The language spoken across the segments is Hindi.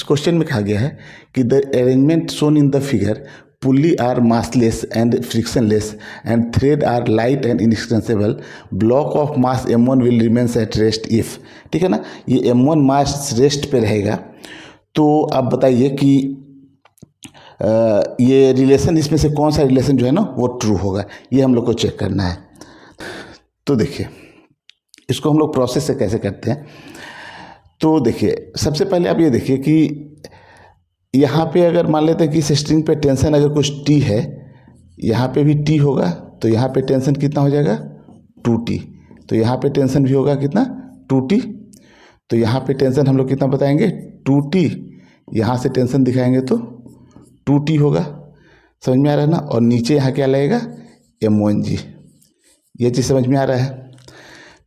क्वेश्चन में कहा गया है कि the arrangement shown in the figure pulley are massless and frictionless and thread are light and inextensible. Block of mass m1 will remains at rest if, ठीक है ना, ये m1 मास रेस्ट पे रहेगा। तो आप बताइए कि ये रिलेशन, इसमें से कौन सा रिलेशन जो है ना वो ट्रू होगा, ये हम लोग को चेक करना है। तो देखिए इसको हम लोग प्रोसेस से कैसे करते हैं। तो देखिए सबसे पहले आप ये देखिए कि यहाँ पे अगर मान लेते हैं कि इस स्ट्रिंग पे टेंशन अगर कुछ टी है, यहाँ पे भी टी होगा, तो यहाँ पे टेंशन कितना हो जाएगा 2t, तो यहाँ पे टेंशन भी होगा कितना 2t, तो यहाँ पे टेंशन हम लोग कितना बताएंगे 2t, यहाँ से टेंशन दिखाएंगे तो 2t होगा। समझ में आ रहा है ना। और नीचे यहाँ क्या लगेगा m1g, ये चीज़ समझ में आ रहा है।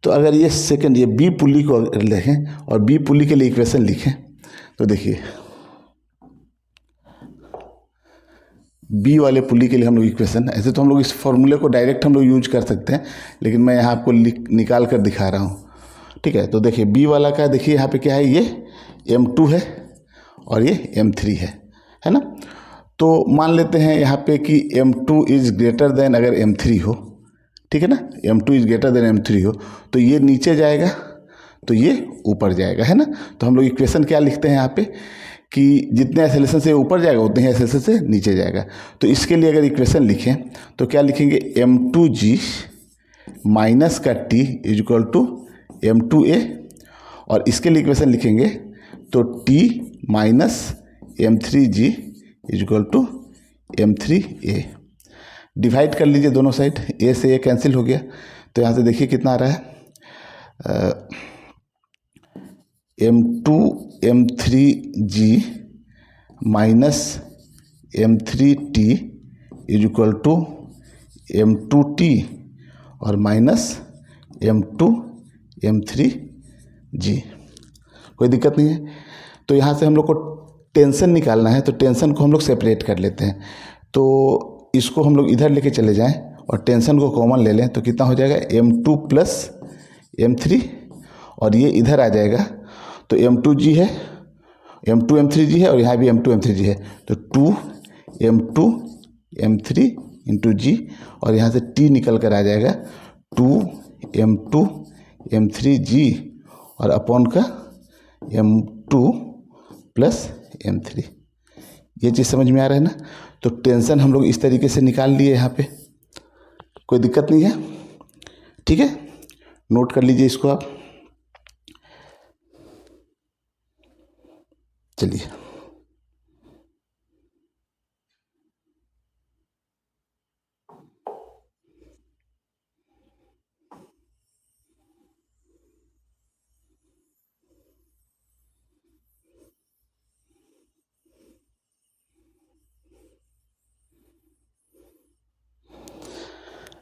तो अगर ये सेकंड, ये बी पुली को अगर देखें और बी पुली के लिए इक्वेशन लिखें तो देखिए बी वाले पुली के लिए हम लोग इक्वेशन, ऐसे तो हम लोग इस फॉर्मूले को डायरेक्ट हम लोग यूज कर सकते हैं, लेकिन मैं यहाँ आपको निकाल कर दिखा रहा हूँ, ठीक है। तो देखिए बी वाला का देखिए यहाँ पे क्या है, ये m2 है और ये m3 है ना। तो मान लेते हैं यहाँ पे कि m2 इज़ ग्रेटर देन अगर m3 हो, ठीक है ना, m2 is greater than m3 हो, तो ये नीचे जाएगा तो ये ऊपर जाएगा, है ना। तो हम लोग इक्वेशन क्या लिखते हैं यहाँ पे कि जितने एक्सेलरेशन से ऊपर जाएगा उतने ही एक्सेलरेशन से नीचे जाएगा। तो इसके लिए अगर इक्वेशन लिखें तो क्या लिखेंगे m2g माइनस का t is equal to m2a, और इसके लिए इक्वेशन लिखेंगे तो t minus m3g is equal to m3a। Divide कर लीजिए दोनों साइड, a से a कैंसिल हो गया, तो यहाँ से देखिए कितना आ रहा है m2 m3g minus m3t is equal to m2t और माइनस m2 m3g। कोई दिक्कत नहीं है। तो यहाँ से हम लोग को टेंशन निकालना है, तो टेंशन को हम लोग सेपरेट कर लेते हैं। तो इसको हम लोग इधर लेके चले जाएं और टेंशन को कॉमन ले लें तो कितना हो जाएगा m2 प्लस m3, और ये इधर आ जाएगा तो m2g है, m2 m3g है और यहाँ भी m2 m3g है, तो 2m2 m3 इंटू जी, और यहाँ से t निकल कर आ जाएगा 2m2 m3g और अपॉन का m2 प्लस m3। ये चीज़ समझ में आ रहा है ना। तो टेंशन हम लोग इस तरीके से निकाल लिए यहाँ पे, कोई दिक्कत नहीं है, ठीक है। नोट कर लीजिए इसको आप। चलिए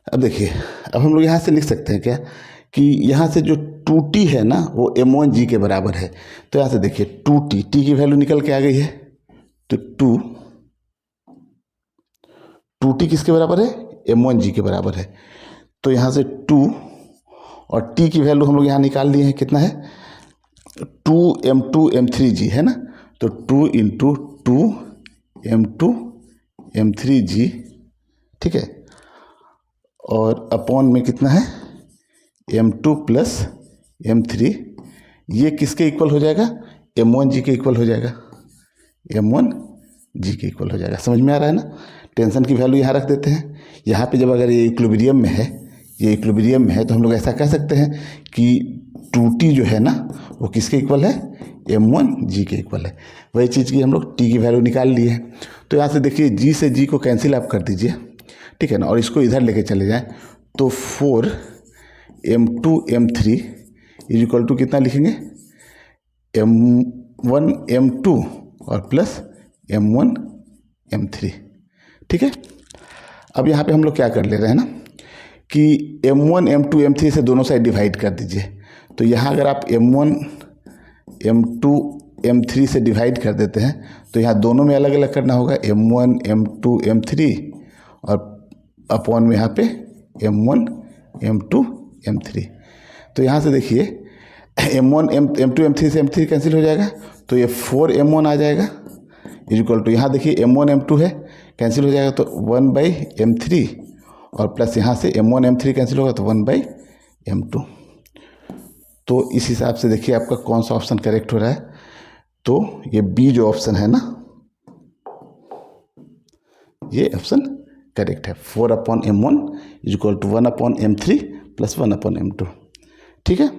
अब देखिए, अब हम लोग यहाँ से लिख सकते हैं क्या कि यहाँ से जो 2t है ना वो m1g के बराबर है। तो यहाँ से देखिए 2t, t की वैल्यू निकल के आ गई है, तो 2t किसके बराबर है m1g के बराबर है। तो यहाँ से 2 और t की वैल्यू हम लोग यहाँ निकाल लिए हैं, कितना है 2m2 m3g है ना। तो 2 इंटू 2m2 m3g, ठीक है, और अपॉन में कितना है m2 प्लस m3, ये किसके इक्वल हो जाएगा m1g के इक्वल हो जाएगा, m1g के इक्वल हो जाएगा। समझ में आ रहा है ना। टेंशन की वैल्यू यहाँ रख देते हैं। यहाँ पे जब अगर ये इक्विलिब्रियम में है, ये इक्विलिब्रियम में है, तो हम लोग ऐसा कह सकते हैं कि 2t जो है ना वो किसके इक्वल है m1g के इक्वल है। वही चीज़ की हम लोग t की वैल्यू निकाल ली है। तो यहाँ से देखिए g से g को कैंसिल आप कर दीजिए, ठीक है ना, और इसको इधर लेके चले जाएं तो 4m2 m3 is equal to कितना लिखेंगे m1 m2 और प्लस m1 m3, ठीक है। अब यहाँ पे हम लोग क्या कर ले रहे हैं ना कि m1 m2 m3 से दोनों साइड डिवाइड कर दीजिए। तो यहाँ अगर आप m1 m2 m3 से डिवाइड कर देते हैं तो यहाँ दोनों में अलग अलग करना होगा, m1 m2 m3 और अपॉन में यहाँ पे m1 m2 m3। तो यहाँ से देखिए m1 m2 m3 से m3 कैंसिल हो जाएगा, तो ये 4m1 आ जाएगा इक्वल टू, यहाँ देखिए m1 m2 है, कैंसिल हो जाएगा तो 1/m3 और प्लस यहाँ से m1 m3 कैंसिल होगा तो 1/m2। तो इस हिसाब से देखिए आपका कौन सा ऑप्शन करेक्ट हो रहा है। तो ये बी जो ऑप्शन है ना, ये ऑप्शन करेक्ट है। 4/m1 equal to 1/m3 plus 1/m2। ठीक है।